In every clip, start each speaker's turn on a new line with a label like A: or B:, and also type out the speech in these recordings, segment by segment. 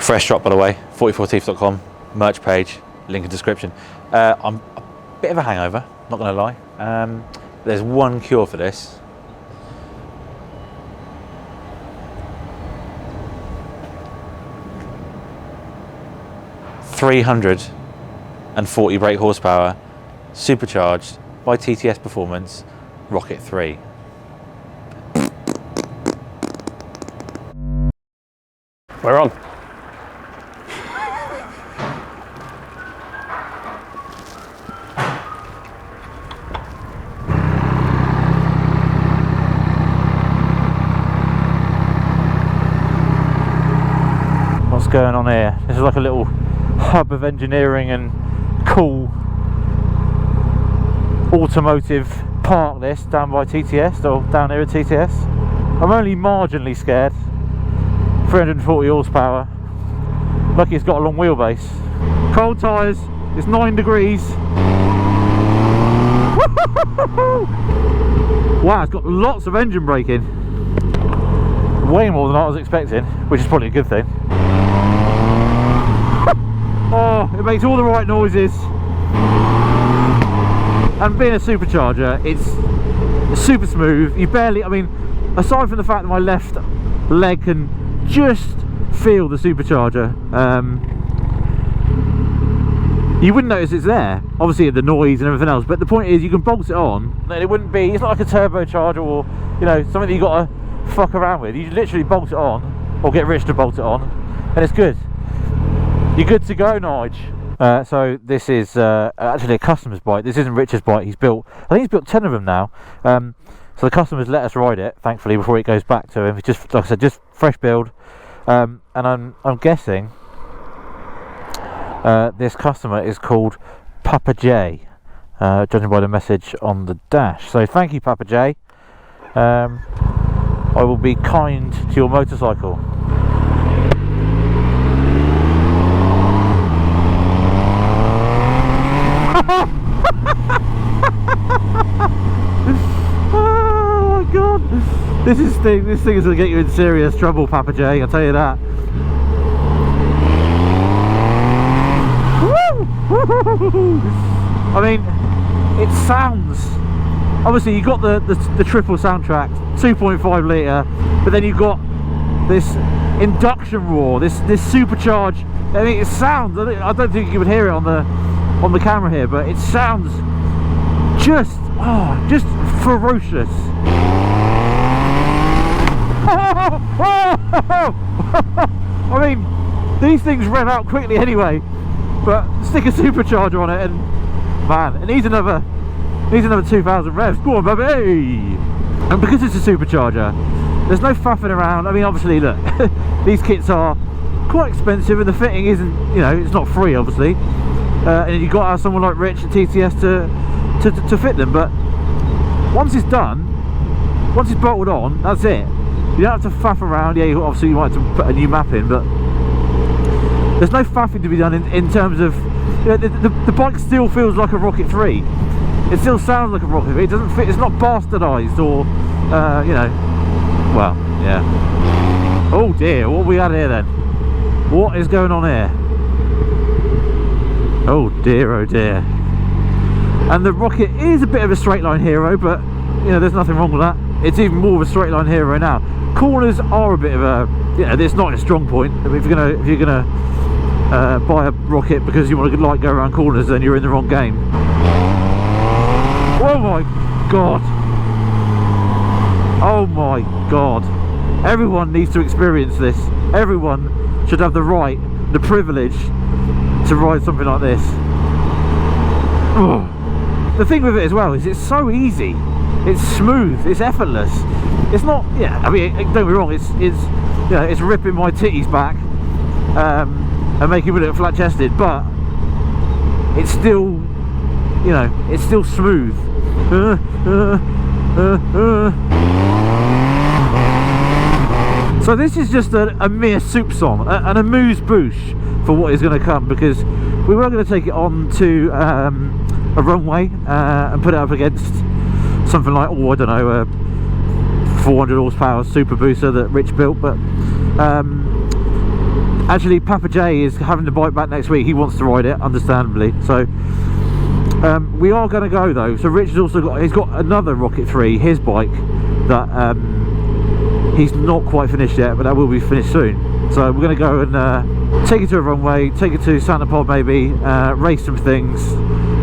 A: Fresh drop, by the way, 44teeth.com, merch page, link in description. I'm a bit of a hangover, not gonna lie. There's one cure for this. ...340 brake horsepower, supercharged by TTS Performance, Rocket 3.
B: We're on.
A: What's going on here? This is like a little hub of engineering and cool automotive park, this down by TTS, or down here at TTS. I'm only marginally scared. 340 horsepower. Lucky it's got a long wheelbase. Cold tyres, it's 9 degrees. Wow, it's got lots of engine braking. Way more than I was expecting, which is probably a good thing. Oh, it makes all the right noises. And being a supercharger, it's super smooth. You barely, I mean, aside from the fact that my left leg can just feel the supercharger, you wouldn't notice it's there. Obviously the noise and everything else, but the point is you can bolt it on and it wouldn't be, it's not like a turbocharger or, you know, something that you got to fuck around with. You literally bolt it on, or get Rich to bolt it on, and it's good. You're good to go, Nige. So this is actually a customer's bike. This isn't Rich's bike. He's built, I think he's built 10 of them now. So the customers let us ride it, thankfully, before it goes back to him. It's just, like I said, just fresh build. And I'm guessing this customer is called Papa J, judging by the message on the dash. So thank you, Papa J. I will be kind to your motorcycle. Oh my god, this thing is going to get you in serious trouble, Papa J, I'll tell you that. I mean, it sounds, obviously you got the triple soundtrack, 2.5 litre, but then you've got this induction roar, this supercharged. I mean, it sounds, I don't think you would hear it on the camera here, but it sounds just ferocious. I mean, these things rev out quickly anyway, but stick a supercharger on it and man, it needs another 2,000 revs. Go on, baby. And because it's a supercharger, there's no faffing around. I mean, obviously, look, these kits are quite expensive and the fitting isn't, you know, it's not free, obviously. And you've got to have someone like Rich at TTS to fit them, but once it's done, once it's bolted on, that's it. You don't have to faff around. Yeah, obviously you might have to put a new map in, but there's no faffing to be done in terms of, you know, the bike still feels like a Rocket 3. It still sounds like a Rocket 3. It doesn't fit, it's not bastardised or, you know, well, yeah. Oh dear, what have we had here then? What is going on here? Oh dear, oh dear. And the Rocket is a bit of a straight line hero, but you know, there's nothing wrong with that. It's even more of a straight line hero now. Corners are a bit of a, you know, it's not a strong point. I mean, if you're gonna buy a Rocket because you want to like go around corners, then you're in the wrong game. Oh my god. Oh my god. Everyone needs to experience this. Everyone should have the right, the privilege to ride something like this. Oh. The thing with it as well is it's so easy. It's smooth, it's effortless. It's not, yeah, I mean, don't get me wrong, it's you know, it's ripping my titties back and making me look flat chested, but it's still, you know, it's still smooth. So this is just a mere soup song, an amuse-bouche for what is going to come, because we were going to take it on to a runway and put it up against something like, oh, I don't know, a 400 horsepower super booster that Rich built, but Actually, Papa J is having the bike back next week. He wants to ride it, understandably. So we are going to go though. So Richard's also he's got another Rocket 3, his bike, that he's not quite finished yet, but that will be finished soon. So we're going to go and take it to a runway, take it to Santa Pod maybe, race some things,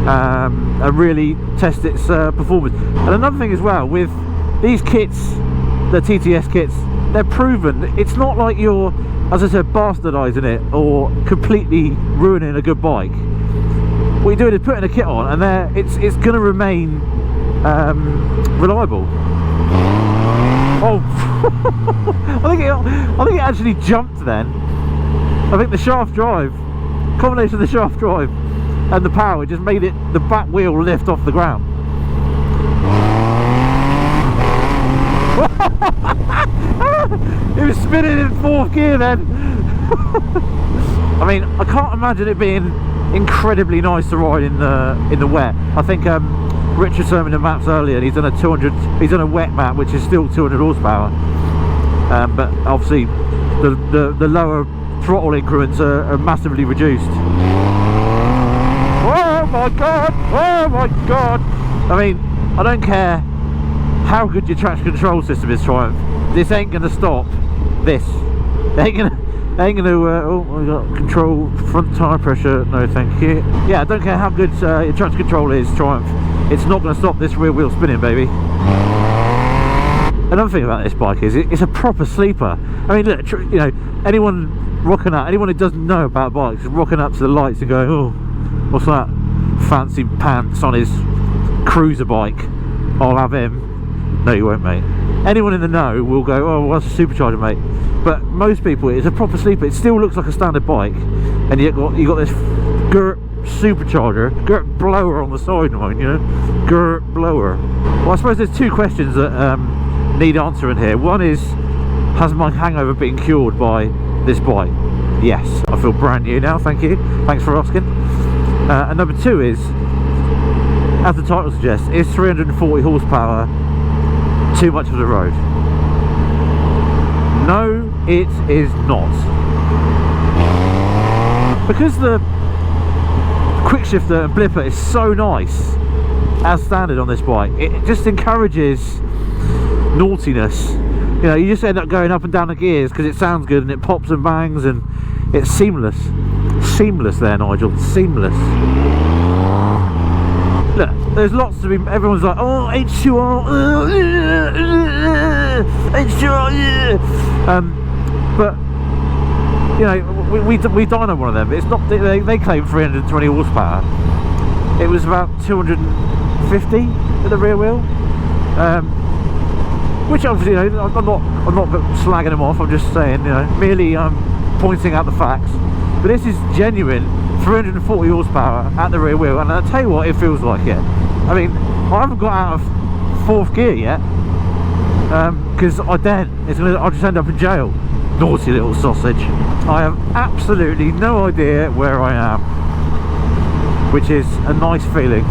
A: and really test its performance. And another thing as well, with these kits, the TTS kits, they're proven. It's not like you're, as I said, bastardising it or completely ruining a good bike. What you're doing is putting a kit on, and it's going to remain reliable. Oh, I think it actually jumped then. I think the shaft drive, combination of the shaft drive and the power, just made it, the back wheel lift off the ground. It was spinning in 4th gear then. I mean, I can't imagine it being incredibly nice to ride in the wet. I think Richard showed me the maps earlier, and he's done a wet map, which is still 200 horsepower. But obviously, the lower throttle increments are massively reduced. Oh my god! Oh my god! I mean, I don't care how good your traction control system is, Triumph. This ain't gonna stop this. Ain't gonna. Oh, we got control front tire pressure. No, thank you. Yeah, I don't care how good your traction control is, Triumph. It's not gonna stop this rear wheel spinning, baby. Another thing about this bike is it's a proper sleeper. I mean, look, you know, anyone who doesn't know about bikes, rocking up to the lights and going, oh, what's that? Fancy pants on his cruiser bike. I'll have him. No, you won't, mate. Anyone in the know will go, oh, what's a supercharger, mate? But most people, it's a proper sleeper. It still looks like a standard bike, and you got this GERT supercharger, GERT blower on the sideline, you know, GERT blower. Well, I suppose there's two questions that need answering here. One is, has my hangover been cured by this bike? Yes, I feel brand new now, thank you. Thanks for asking. And number two is, as the title suggests, is 340 horsepower too much for the road? No, it is not. Because the quick shifter and blipper is so nice as standard on this bike, it just encourages naughtiness. You know, you just end up going up and down the gears because it sounds good and it pops and bangs and it's seamless. Seamless there, Nigel, seamless. Look, there's lots to be, everyone's like, oh, H2R, H2R, but, you know, we dyno one of them, but it's not, they claim 320 horsepower. It was about 250 at the rear wheel, which obviously, you know, I'm not slagging them off, I'm just saying, you know, merely pointing out the facts. But this is genuine 340 horsepower at the rear wheel, and I'll tell you what, it feels like it. I mean, I haven't got out of 4th gear yet, because I'll just end up in jail. Naughty little sausage. I have absolutely no idea where I am, which is a nice feeling.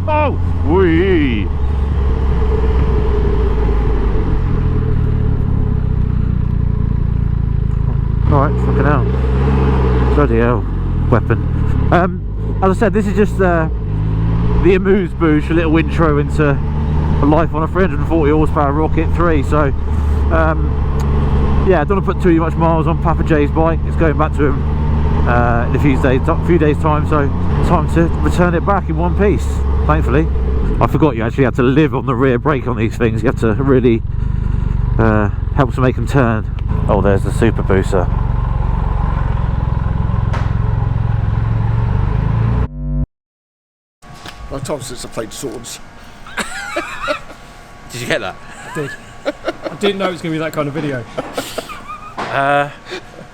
A: Oh, wee! Alright, fucking hell. Bloody hell. Weapon. As I said, this is just the amuse-bouche, a little intro into life on a 340 horsepower Rocket 3. So, yeah, I don't want to put too much miles on Papa J's bike. It's going back to him in a few days time, so time to return it back in one piece, thankfully. I forgot you actually had to live on the rear brake on these things. You have to really help to make them turn. Oh, there's the super booster.
C: Long time since I played swords.
B: Did you get that?
D: I did. I didn't know it was going to be that kind of video.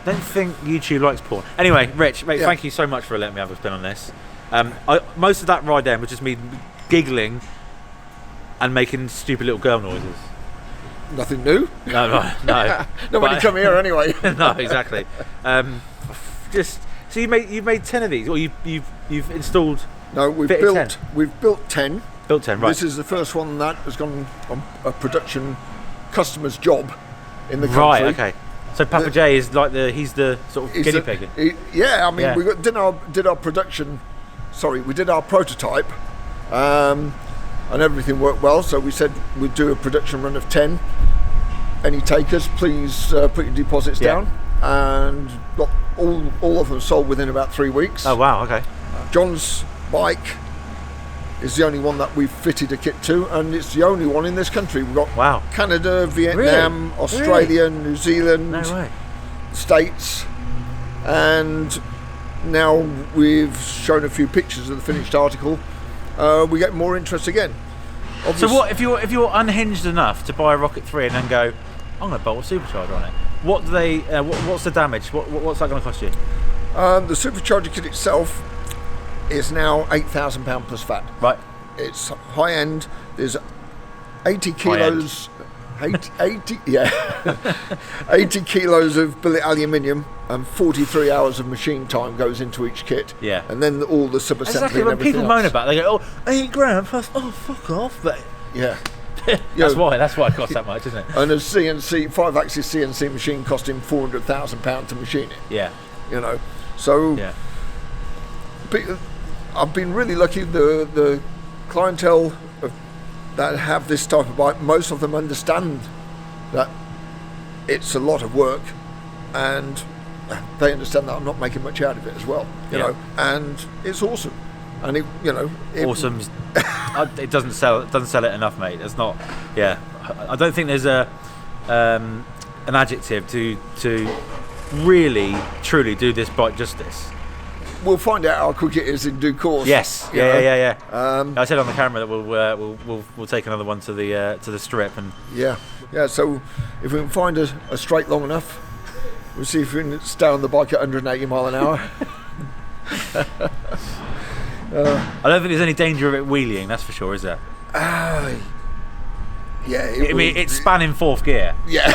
B: Don't think YouTube likes porn. Anyway, Rich, mate,
C: Yeah.
B: Thank you so much for letting me have a spin on this. Most of that ride then was just me giggling and making stupid little girl noises.
C: Nothing new.
B: No.
C: Nobody
B: But-
C: come here anyway.
B: No, exactly. Just so you've made 10 of these, or you've installed.
C: No, we've
B: Fitted
C: built 10.
B: Built 10, right?
C: This is the first one that has gone on a production customer's job in the country.
B: Right. Okay. So Papa J is like he's the sort of guinea pig.
C: Yeah, I mean,
B: Yeah.
C: we did our production. Sorry, we did our prototype, and everything worked well. So we said we'd do a production run of 10. Any takers, please put your deposits
B: Yeah.
C: down, and got all of them sold within about 3 weeks.
B: Oh wow, okay.
C: John's bike is the only one that we've fitted a kit to, and it's the only one in this country. We've got
B: Wow.
C: Canada, Vietnam,
B: Really?
C: Australia, New Zealand,
B: No way.
C: States, and now we've shown a few pictures of the finished article. We get more interest again.
B: So what if you're unhinged enough to buy a Rocket 3 and then go, I'm going to bolt a supercharger on it? What do they? What's the damage? What's that going to cost you?
C: The supercharger kit itself is now £8,000 plus VAT.
B: Right.
C: It's high end. There's 80 kilos. 80 kilos of billet aluminium and 43 hours of machine time goes into each kit.
B: Yeah.
C: And then all the sub-assembly
B: Exactly.
C: and
B: When
C: everything
B: people
C: else.
B: moan about it, they go, oh, £8,000 plus. Oh, fuck off. But
C: Yeah.
B: that's why it costs that much, isn't it?
C: And a CNC 5-axis CNC machine costing £400,000 to machine it.
B: Yeah.
C: You know, so
B: Yeah.
C: I've been really lucky. The clientele that have this type of bike, most of them understand that it's a lot of work, and they understand that I'm not making much out of it as well. You know, and it's awesome. And
B: Awesome. It doesn't sell it enough, mate. It's not. Yeah. I don't think there's an adjective to really truly do this bike justice.
C: We'll find out how quick it is in due course.
B: Yes.
C: you know.
B: Yeah. I said on the camera that we'll take another one to the strip and.
C: Yeah. So if we can find a straight long enough, we'll see if we can stay on the bike at 180 mile an hour.
B: I don't think there's any danger of it wheeling. That's for sure, is there?
C: Yeah.
B: It's spanning fourth gear.
C: Yeah.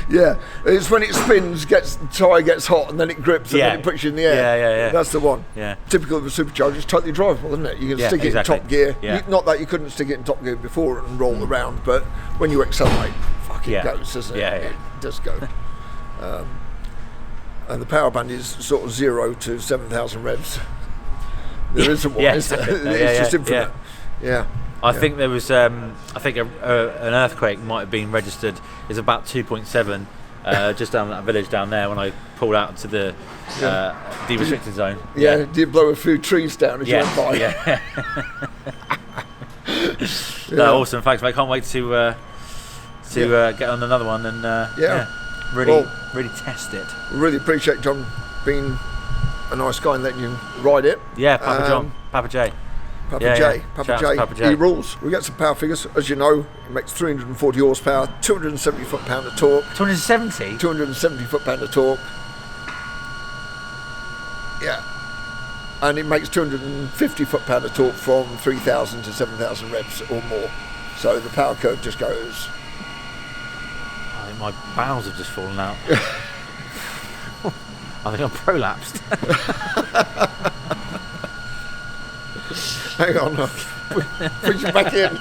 C: Yeah, it's when it spins, the tyre gets hot, and then it grips, and then it puts you in the air.
B: Yeah.
C: That's the one.
B: Yeah.
C: Typical of a supercharger, it's totally drivable, isn't it? You can stick it in top gear.
B: Yeah.
C: Not that you couldn't stick it in top gear before and roll around, but when you accelerate, it goes, doesn't it?
B: Yeah.
C: It does go. And the power band is sort of 0 to 7,000 revs. There isn't one. It's just infinite. Yeah.
B: I think there was. I think an earthquake might have been registered. It's about 2.7, just down that village down there when I pulled out to the de-restricted zone.
C: Yeah. Did you blow a few trees down as you went by?
B: Yeah. No, awesome. Thanks, mate. I can't wait to get on another one and really test it.
C: Really appreciate John being a nice guy and letting you ride it.
B: Yeah, Papa John, Papa J.
C: Papa J. He rules. We get some power figures. As you know, it makes 340 horsepower, 270 foot-pound of torque.
B: 270?
C: 270 foot-pound of torque. Yeah. And it makes 250 foot-pound of torque from 3,000 to 7,000 revs or more. So the power curve just goes.
B: I think my bowels have just fallen out. I think I'm prolapsed.
C: Hang on, put you back in.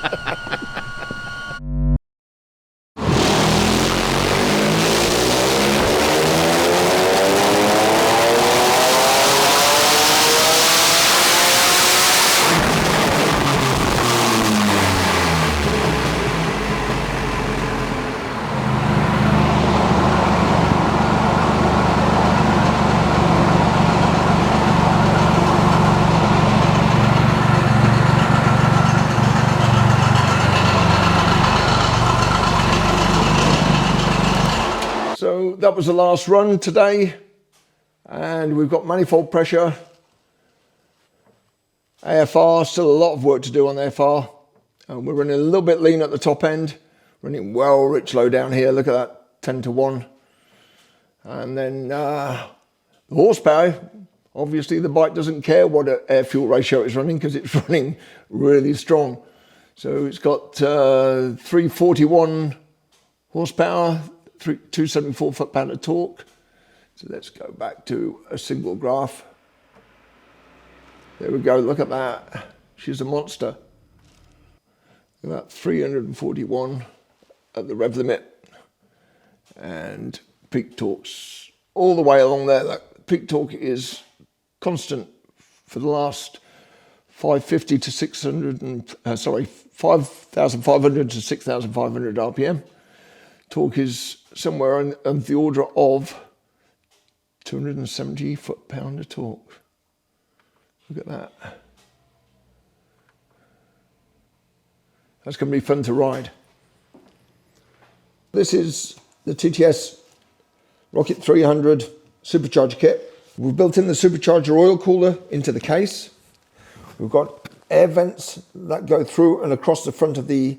C: So that was the last run today, and we've got manifold pressure, AFR, still a lot of work to do on the AFR. We're running a little bit lean at the top end, running well rich low down here, look at that, 10 to 1. And then the horsepower, obviously the bike doesn't care what air fuel ratio it's running because it's running really strong. So it's got 341 horsepower, 274 foot-pound of torque. So let's go back to a single graph. There we go, look at that. She's a monster. Look at that, 341 at the rev limit. and peak torques all the way along there. That peak torque is constant for the last 550 to 600 and 5,500 to 6,500 RPM. Torque is somewhere on the order of 270 foot-pound of torque. Look at that. That's going to be fun to ride. This is the TTS Rocket 300 supercharger kit. We've built in the supercharger oil cooler into the case. We've got air vents that go through and across the front of the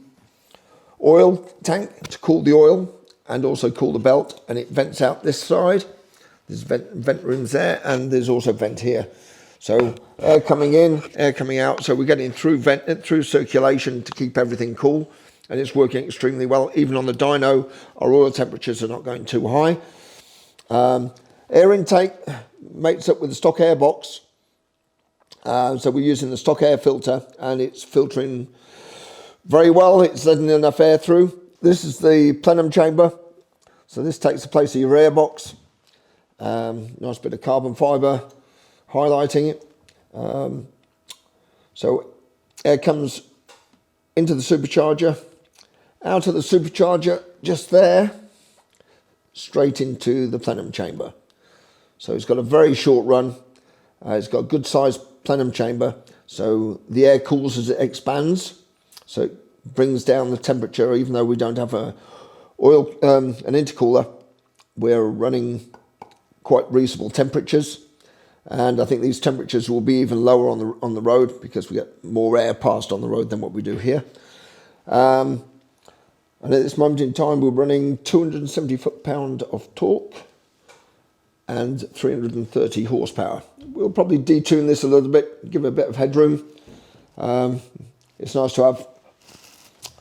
C: oil tank to cool the oil and also cool the belt, and it vents out this side. There's vent rooms there, and there's also vent here. So air coming in, air coming out. So we're getting through circulation to keep everything cool, and it's working extremely well. Even on the dyno, our oil temperatures are not going too high. Air intake mates up with the stock air box. So we're using the stock air filter, and it's filtering very well. It's letting enough air through. This is the plenum chamber. So this takes the place of your air box. Nice bit of carbon fibre highlighting it. So air comes into the supercharger, out of the supercharger, just there, straight into the plenum chamber. So it's got a very short run. It's got a good sized plenum chamber. So the air cools as it expands. So it brings down the temperature, even though we don't have an intercooler. We're running quite reasonable temperatures. And I think these temperatures will be even lower on the road because we get more air passed on the road than what we do here. And at this moment in time, we're running 270 foot-pound of torque and 330 horsepower. We'll probably detune this a little bit, give it a bit of headroom. It's nice to have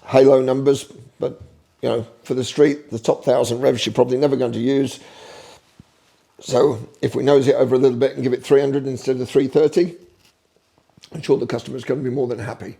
C: halo numbers, but you know, for the street, the top 1,000 revs you're probably never going to use. So if we nose it over a little bit and give it 300 instead of 330, I'm sure the customer's going to be more than happy.